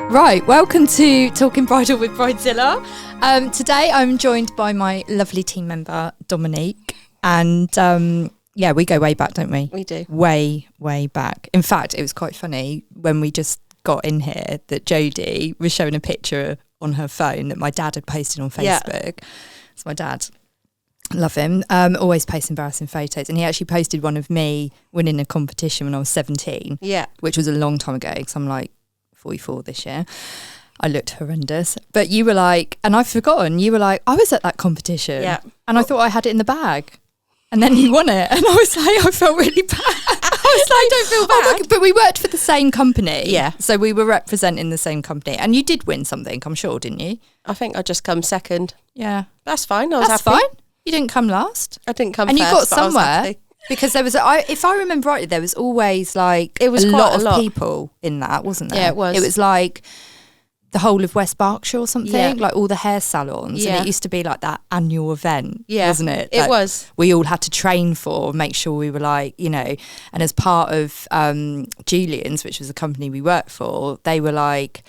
Right, welcome to Talking Bridal with Bridezilla. Today I'm joined by my lovely team member, Dominique. And we go way back, don't we? We do. Way back. In fact, it was quite funny when we just got in here that Jodie was showing a picture on her phone that my dad had posted on Facebook. It's my dad. Love him. Always posts embarrassing photos. And he actually posted one of me winning a competition when I was 17. Yeah. Which was a long time ago because I'm like 44 this year. I looked horrendous. But you were like, and I've forgotten, you were like, I was at that competition. Yeah. And I thought I had it in the bag. And then you won it. And I was like, I felt really bad. I was like, don't feel bad. Oh, but we worked for the same company. Yeah. So we were representing the same company. And you did win something, I'm sure, didn't you? I think I just come second. Yeah. That's fine. I was That's happy. fine. You didn't come last. I didn't come and first, you got but I was somewhere happy. because there was, if I remember rightly, there was always like It was a quite lot a of lot. people in that, wasn't there? Yeah, it was. It was like the whole of West Berkshire or something, Yeah. like all the hair salons. Yeah. And it used to be like that annual event, Yeah. wasn't it? It That was. we all had to train for, make sure we were like, you know, and as part of Julian's, which was the company we worked for, they were like,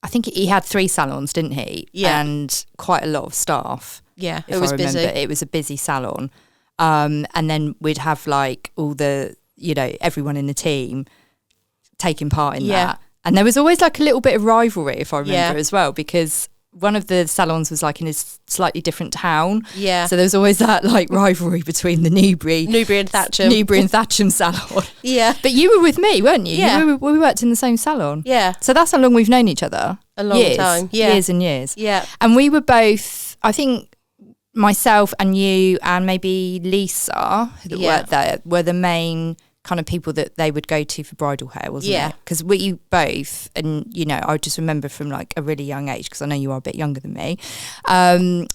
I think he had 3 salons, didn't he? Yeah. And quite a lot of staff. Yeah, If it was I remember, busy. it was a busy salon. And then we'd have like all the, you know, everyone in the team taking part in Yeah. that. And there was always like a little bit of rivalry, if I remember Yeah. as well, because one of the salons was like in a slightly different town. Yeah. So there was always that like rivalry between the Newbury Newbury and Thatcham. and Thatcham salon. Yeah. But you were with me, weren't you? Yeah. We worked in the same salon. Yeah. So that's how long we've known each other. A long Years. time. Yeah. Years and years. Yeah. And we were both, I think myself and you and maybe Lisa that Yeah. worked there were the main kind of people that they would go to for bridal hair, wasn't Yeah. it? Because we both, and you know, I just remember from like a really young age, because I know you are a bit younger than me,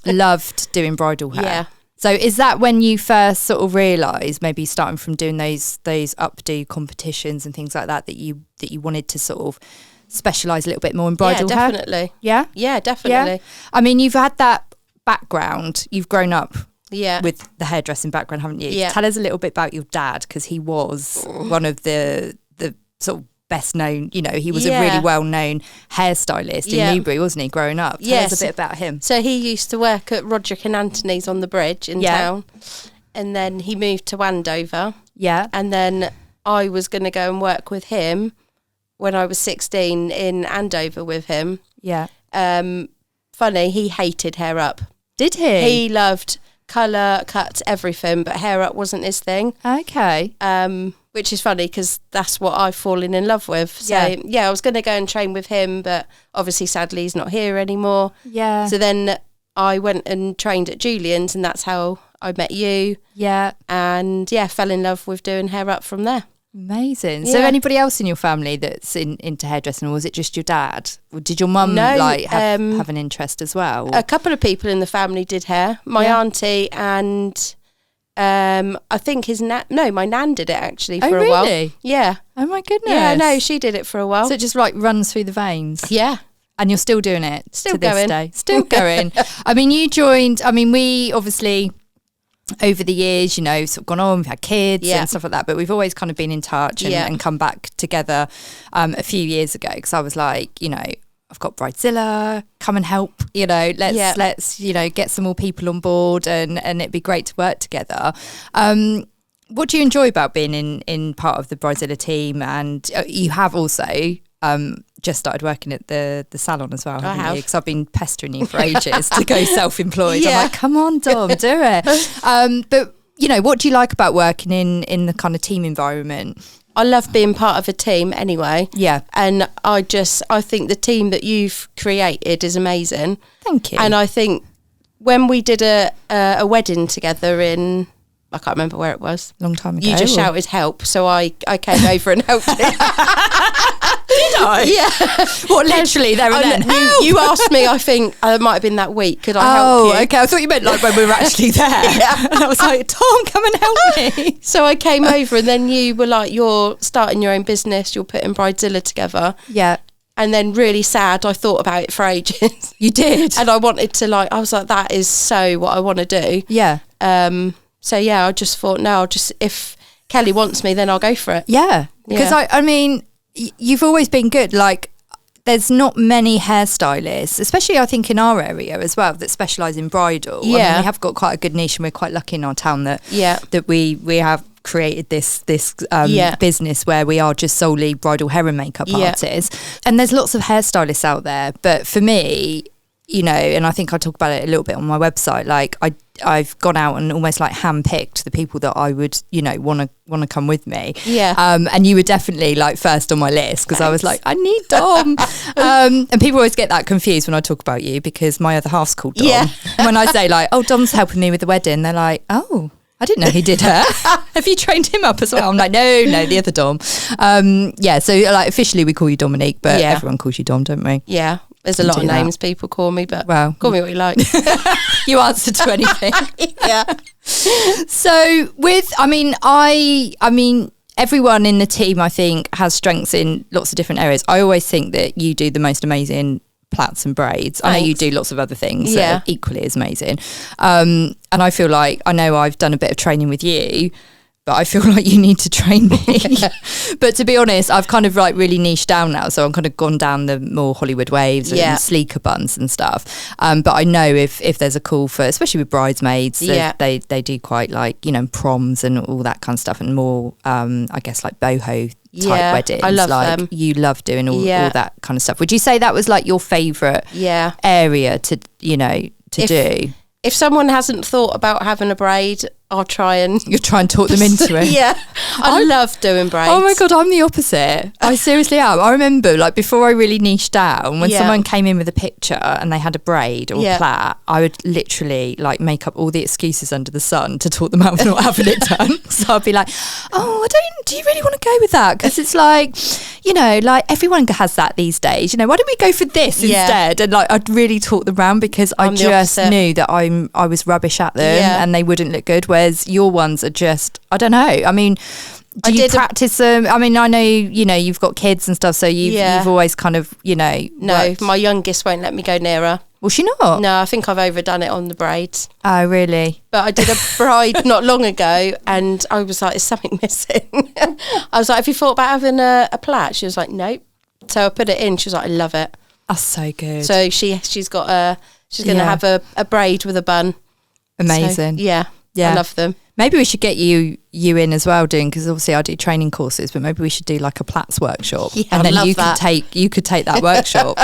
loved doing bridal hair. Yeah. So is that when you first sort of realised, maybe starting from doing those updo competitions and things like that, that you wanted to sort of specialise a little bit more in bridal hair? Definitely. Yeah? Yeah, definitely. I mean, you've had that background, you've grown up Yeah. with the hairdressing background, haven't you? Yeah. Tell us a little bit about your dad, because he was one of the sort of best known, you know, he was a Yeah. really well known hairstylist Yeah. in Newbury, wasn't he, growing up? Tell Yes. us a bit about him. So he used to work at Roderick and Anthony's on the bridge in Yeah. town. And then he moved to Andover. Yeah. And then I was going to go and work with him when I was 16 in Andover with him. Yeah. Funny, he hated hair up. Did he? He loved colour, cuts, everything, but hair up wasn't his thing. Okay. Which is funny because that's what I've fallen in love with. So yeah, I was going to go and train with him, but obviously sadly he's not here anymore. Yeah. So then I went and trained at Julian's, and that's how I met you. Yeah. And yeah, fell in love with doing hair up from there. Amazing. So Yeah. anybody else in your family that's into hairdressing, or was it just your dad? Or did your mum No, have an interest as well? A couple of people in the family did hair. My Yeah. auntie and I think my nan did it actually for Oh, a while. really? Yeah. Oh my goodness. Yeah, no, she did it for a while. So it just like runs through the veins. Yeah. And you're still doing it Still to this going. day. Still going. I mean, we obviously over the years, you know, sort of gone on, we've had kids Yeah. and stuff like that, but we've always kind of been in touch and, Yeah. and come back together a few years ago, because I was like, you know, I've got Bridezilla, come and help, you know, let's, you know, get some more people on board and it'd be great to work together. What do you enjoy about being in part of the Bridezilla team? And you have also just started working at the salon as well, haven't you? Because I've been pestering you for ages to go self-employed. Yeah. I'm like, come on, Dom, do it. But, you know, what do you like about working in the kind of team environment? I love being part of a team anyway. Yeah. And I think the team that you've created is amazing. Thank you. And I think when we did a wedding together in, I can't remember where it was. Long time ago. You just shouted help, so I came over and helped you. Did I? Yeah. What, literally there and then? You asked me, I think it might have been that week, could I help Oh, you? okay. I thought you meant like when we were actually there. Yeah. And I was like, Tom, come and help me. So I came over, and then you were like, you're starting your own business, you're putting Bridezilla together. Yeah. And then really sad, I thought about it for ages. You did? And I wanted to I was like, that is so what I want to do. Yeah. So yeah, I just thought, no, if Kelly wants me, then I'll go for it. Yeah. Because Yeah. I mean, you've always been good. Like, there's not many hairstylists, especially I think in our area as well, that specialise in bridal. Yeah. I mean, we have got quite a good niche, and we're quite lucky in our town that we have created this business where we are just solely bridal hair and makeup artists. And there's lots of hairstylists out there, but for me, you know, and I think I talk about it a little bit on my website, like I've gone out and almost like handpicked the people that I would, you know, want to come with me. And you were definitely like first on my list, because I was like, I need Dom. And people always get that confused when I talk about you, because my other half's called Dom. And when I say like, oh, Dom's helping me with the wedding, they're like, oh, I didn't know he did her. Have you trained him up as well? I'm like, no, the other Dom. So like officially we call you Dominique, but everyone calls you Dom, don't we? Yeah. There's a lot of names people call me, but call me what you like. You answer to anything. So I mean, everyone in the team, I think, has strengths in lots of different areas. I always think that you do the most amazing plaits and braids. I know you do lots of other things that are equally as amazing. And I feel like, I know I've done a bit of training with you, but I feel like you need to train me. But to be honest, I've kind of like really niched down now. So I'm kind of gone down the more Hollywood waves and sleeker buns and stuff. But I know if there's a call for, especially with bridesmaids, they do quite like, you know, proms and all that kind of stuff, and more, I guess, like boho type weddings. I love like them. You love doing all that kind of stuff. Would you say that was like your favourite area to, you know, to do? If someone hasn't thought about having a braid, I'll try and... You'll try and talk them into it? I love doing braids. Oh my God, I'm the opposite. I seriously am. I remember, like, before I really niched down, when someone came in with a picture and they had a braid or a plait, I would literally, like, make up all the excuses under the sun to talk them out of not having it done. So I'd be like, oh, do you really want to go with that? Because it's like, you know, like, everyone has that these days. You know, why don't we go for this instead? And, like, I'd really talk them round, because I just knew that I was rubbish at them and they wouldn't look good. Whereas your ones are just, I don't know. I mean, do you practice them? I mean, I know, you know, you've got kids and stuff, so you've always kind of, you know. No, my youngest won't let me go near her. Will she not? No, I think I've overdone it on the braids. Oh, really? But I did a bride not long ago, and I was like, is something missing? I was like, have you thought about having a plait? She was like, nope. So I put it in. She was like, I love it. That's so good. So she's got she's going to have a braid with a bun. Amazing. So, I love them. Maybe we should get you in as well, doing, because obviously I do training courses, but maybe we should do like a plaits workshop, and then you could take that workshop.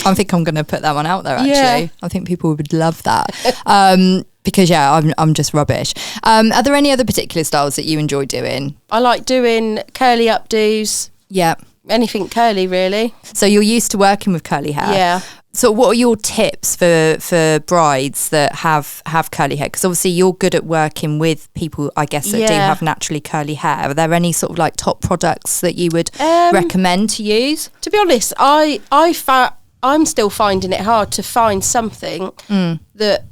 I think I'm going to put that one out there. Actually, I think people would love that. Because I'm just rubbish. Are there any other particular styles that you enjoy doing? I like doing curly updos. Yeah. Anything curly, really. So you're used to working with curly hair. Yeah. So what are your tips for brides that have curly hair? Because obviously you're good at working with people, I guess, that do have naturally curly hair. Are there any sort of like top products that you would recommend to use? To be honest, I'm still finding it hard to find something that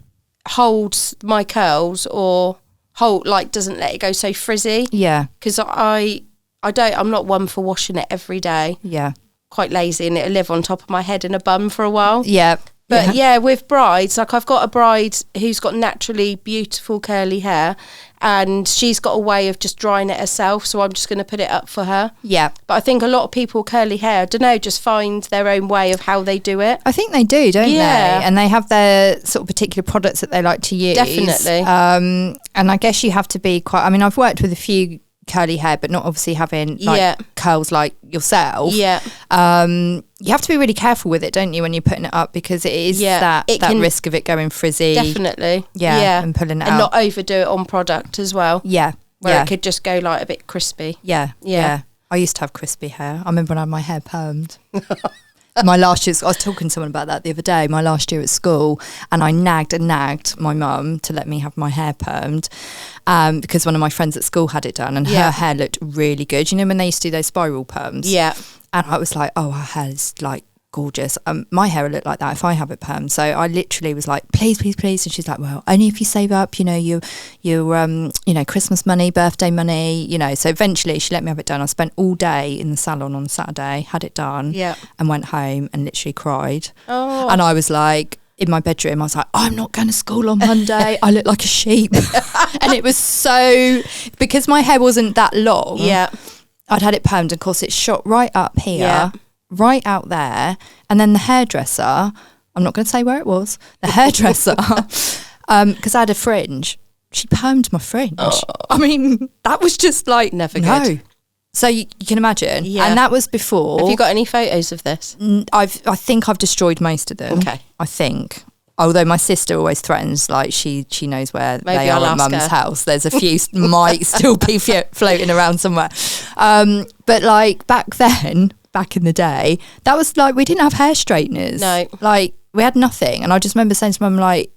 holds my curls or doesn't let it go so frizzy. Yeah. Because I'm not one for washing it every day. Yeah. Quite lazy, and it'll live on top of my head in a bun for a while. Yeah. But with brides, like I've got a bride who's got naturally beautiful curly hair, and she's got a way of just drying it herself, so I'm just going to put it up for her. Yeah. But I think a lot of people with curly hair, I don't know, just find their own way of how they do it. I think they do, don't they? And they have their sort of particular products that they like to use. Definitely. And I guess you have to be quite, I mean, I've worked with a few curly hair, but not obviously having curls like yourself. Yeah. You have to be really careful with it, don't you, when you're putting it up, because it is that risk of it going frizzy. Definitely. Yeah. And pulling it out. And not overdo it on product as well. Yeah. Where it could just go like a bit crispy. Yeah. I used to have crispy hair. I remember when I had my hair permed. My last year, I was talking to someone about that the other day, my last year at school, and I nagged my mum to let me have my hair permed, because one of my friends at school had it done, and her hair looked really good. You know when they used to do those spiral perms? Yeah. And I was like, oh, her hair is like gorgeous. My hair would look like that if I have it permed. So I literally was like, please, please, please. And she's like, well, only if you save up, you know, your Christmas money, birthday money, you know. So eventually she let me have it done. I spent all day in the salon on Saturday, had it done, and went home and literally cried. Oh. And I was like, in my bedroom, I was like, I'm not going to school on Monday. I look like a sheep. And it was so, because my hair wasn't that long. Yeah. I'd had it permed, and of course it shot right up here. Yeah. right out there. And then the hairdresser, I'm not going to say where it was, the hairdresser, because I had a fringe, she permed my fringe. Oh. I mean, that was just like, never good. So you can imagine. Yeah. And that was before. Have you got any photos of this? I think I've destroyed most of them. Okay. I think. Although my sister always threatens, like she knows where they are at mum's house. There's a few might still be floating around somewhere. But like back then, back in the day, that was like, we didn't have hair straighteners. No. Like we had nothing. And I just remember saying to mum, like,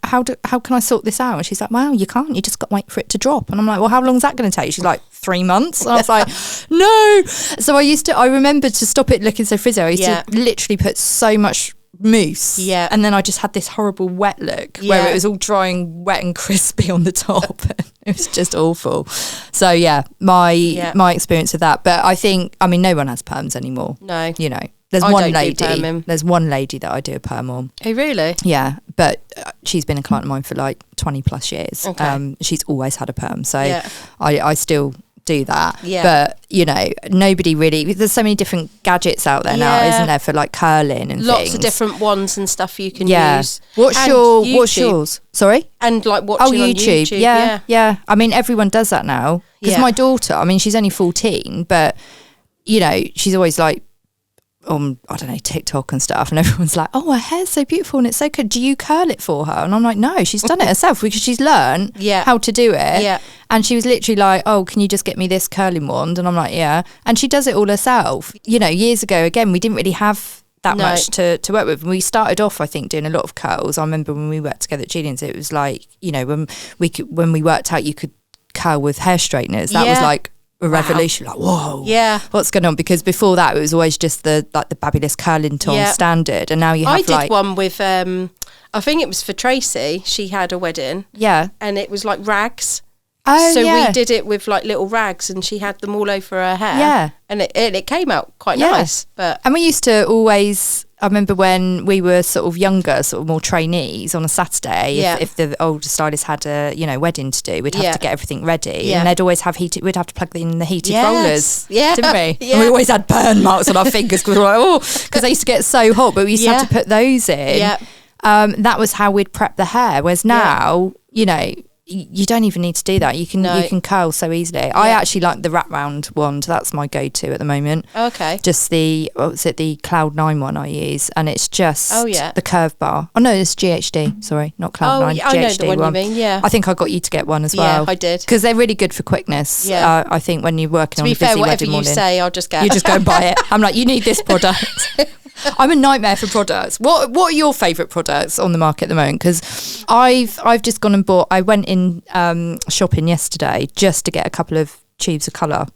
how can I sort this out? And she's like, well, you can't, you just got to wait for it to drop. And I'm like, well, how long's that going to take? She's like, 3 months. And I was like, no. So I remember to stop it looking so frizzy, I used to literally put so much mousse, and then I just had this horrible wet look where it was all drying wet and crispy on the top. It was just awful. So my experience of that. But I think, I mean, no one has perms anymore. No. You know, there's one lady that I do a perm on. Oh really? Yeah, but she's been a client of mine for like 20 plus years. Okay. She's always had a perm, so I still do that. Yeah. But you know, nobody really, there's so many different gadgets out there now, isn't there, for like curling and lots things. of different wands and stuff you can use. What's yours? Sorry? And like watching on YouTube. Yeah. I mean, everyone does that now. Because my daughter, I mean, she's only 14, but you know, she's always like on, I don't know, TikTok and stuff, and everyone's like, oh, her hair's so beautiful and it's so good, do you curl it for her? And I'm like, no, she's done it herself because she's learned how to do it. And she was literally like, oh, can you just get me this curling wand? And I'm like, yeah. And she does it all herself. You know, years ago, again, we didn't really have that much to work with. And we started off, I think, doing a lot of curls. I remember when we worked together at Julian's, it was like, you know, when we worked out you could curl with hair straighteners, that was like a revolution. Like, whoa, what's going on? Because before that it was always just the Babyless curling tong standard, and now you have I did one with I think it was for Tracy. She had a wedding, and it was like rags. We did it with like little rags, and she had them all over her hair, and it came out quite nice. And we used to always, I remember when we were sort of younger, sort of more trainees, on a Saturday, if the older stylist had a, you know, wedding to do, we'd have to get everything ready, and they'd always have we'd have to plug in the heated rollers, didn't we? And we always had burn marks on our fingers because we were like, because they used to get so hot, but we used to have to put those in. That was how we'd prep the hair, whereas now, you know, you don't even need to do that. You can curl so easily. I actually like the wrap round wand. That's my go-to at the moment. Okay. Just the the Cloud9 one I use, and it's just the curve bar. Oh no, it's GHD. Sorry, not Cloud9. GHD I know the one you mean. Yeah. I think I got you to get one as well. Yeah, I did, because they're really good for quickness. Yeah. I think when you're working on a busy wedding morning. To be fair, whatever you say, I'll just get. You just go and buy it. I'm like, you need this product. I'm a nightmare for products. What are your favourite products on the market at the moment? Because I've just gone and bought. I went in shopping yesterday just to get a couple of tubes of colour,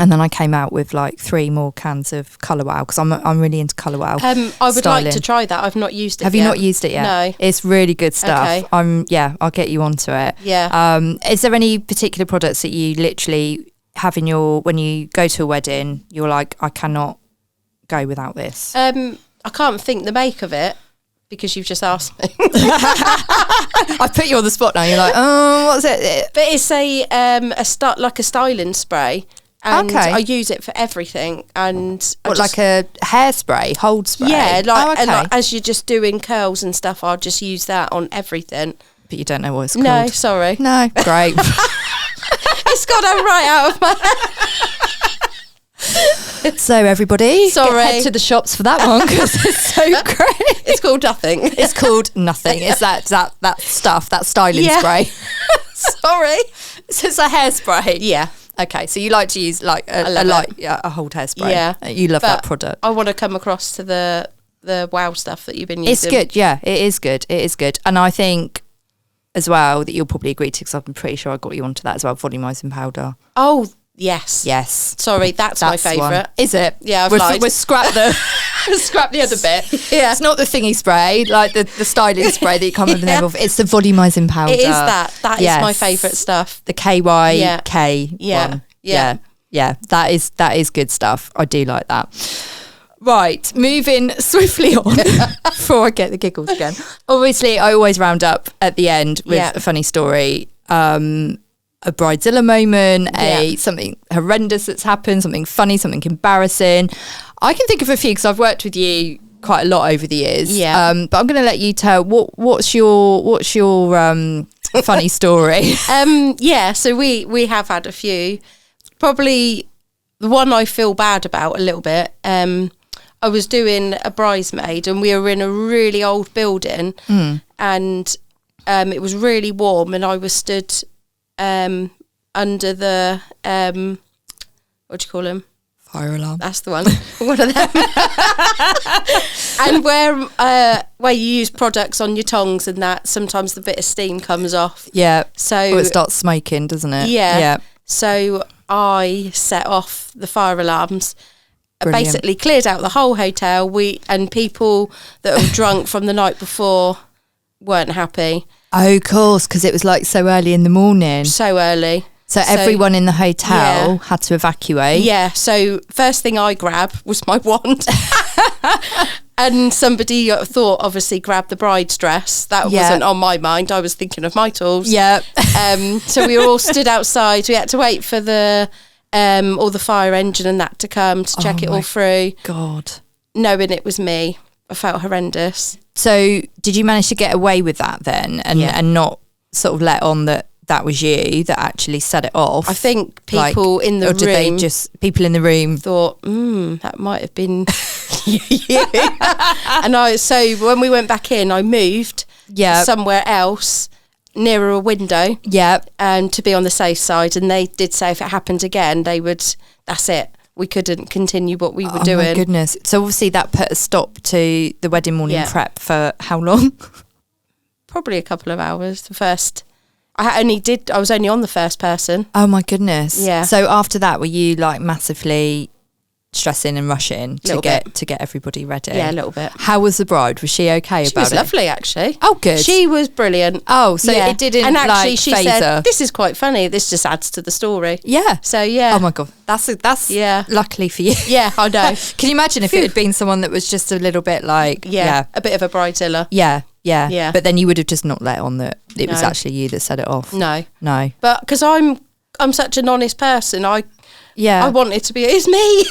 and then I came out with like 3 more cans of Colour Wow, because I'm really into Colour Wow. I would like to try that. I've not used it. Have you not used it yet? No. It's really good stuff. Okay. I'll get you onto it. Yeah. Is there any particular products that you literally have in your, when you go to a wedding, you're like, I cannot go without this? I can't think the make of it, because you've just asked me. I put you on the spot now. You're like, oh, what's it? But it's like a styling spray, and I use it for everything. And like a hairspray, hold spray? Yeah, and like as you're just doing curls and stuff, I'll just use that on everything. But you don't know what it's called? No, sorry. No, great. It's got right out of my head. So everybody, head to the shops for that one, because it's so great. It's called nothing. It's called nothing. It's that stuff, that styling spray. Sorry. So it's a hairspray. Yeah. Okay, so you like to use like a hold hairspray. Yeah. You love that product. I want to come across to the Wow stuff that you've been using. It's good, yeah. It is good. And I think as well that you'll probably agree to, because I'm pretty sure I got you onto that as well, volumizing powder. Oh, yes. Sorry, that's my favourite. Is it? Yeah, we'll scrap the other bit. Yeah, it's not the thingy spray, like the styling spray that you come with the name of. It's the volumizing powder. It is that. That is my favourite stuff. The KYK one. Yeah. That is good stuff. I do like that. Right, moving swiftly on before I get the giggles again. Obviously, I always round up at the end with a funny story. a Bridezilla moment, something horrendous that's happened, something funny, something embarrassing. I can think of a few because I've worked with you quite a lot over the years. Yeah. But I'm going to let you tell what's your funny story. So we have had a few. Probably the one I feel bad about a little bit. I was doing a bridesmaid and we were in a really old building and it was really warm and I was stood under the what do you call them? Fire alarm. That's the one. One of them. And where you use products on your tongs and that, sometimes the bit of steam comes off. Yeah. So it starts smoking, doesn't it? Yeah. So I set off the fire alarms. Brilliant. Basically cleared out the whole hotel. And people that were drunk from the night before weren't happy. Oh, of course, because it was like so early in the morning. So early. So everyone in the hotel had to evacuate. Yeah, so first thing I grabbed was my wand. And somebody thought, obviously, grab the bride's dress. That wasn't on my mind. I was thinking of my tools. Yeah. So we all stood outside. We had to wait for the all the fire engine and that to come to check it all through. God. Knowing it was me, I felt horrendous. So did you manage to get away with that then and not sort of let on that was you that actually set it off? I think people in the room... Or did they just... People in the room... Thought, that might have been you. And so when we went back in, I moved somewhere else nearer a window. Yeah. To be on the safe side. And they did say if it happened again, they would... That's it. We couldn't continue what we were doing. Oh my goodness. So obviously that put a stop to the wedding morning prep for how long? Probably a couple of hours. The first... I was only on the first person. Oh my goodness. Yeah. So after that, were you like massively stressing and rushing to get everybody ready? Yeah, a little bit. How was the bride? Was she okay about it? She was lovely, actually. Oh, good. She was brilliant. Oh, so it didn't. And actually, she said, "This is quite funny. This just adds to the story." Yeah. So yeah. Oh my god, that's luckily for you. Yeah, I know. Can you imagine if it had been someone that was just a little bit like a bit of a Bridezilla. Yeah. But then you would have just not let on that it was actually you that set it off. No. But because I'm such an honest person, I want it to be. It's me.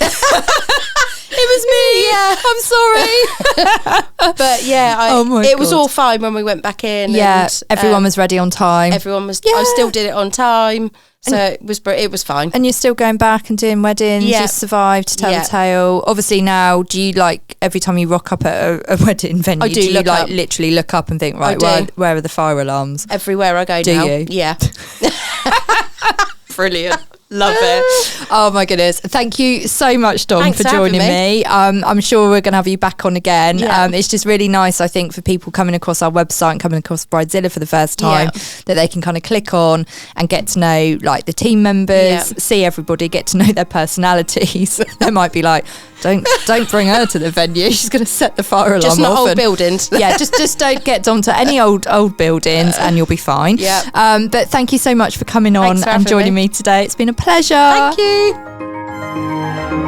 It was me. Yeah, I'm sorry. But it was all fine when we went back in. Yeah, and, everyone was ready on time. Everyone was. Yeah. I still did it on time. So it was fine. And you're still going back and doing weddings. Yeah. You survived to tell the tale. Obviously now, do you like every time you rock up at a wedding venue? I do. Do you like literally look up and think, right, where are the fire alarms? Everywhere I go now. Do you? Yeah. Brilliant. Love it. Oh my goodness. Thank you so much, Dom, for joining me. I'm sure we're going to have you back on again. Yeah. It's just really nice, I think, for people coming across our website and coming across Bridezilla for the first time, that they can kind of click on and get to know like the team members, see everybody, get to know their personalities. They might be like, don't bring her to the venue. She's going to set the fire alarm off. Just not old buildings. Yeah, just don't get Dom to any old buildings and you'll be fine. Yeah. But thank you so much for coming on and joining me today. It's been a pleasure. Thank you.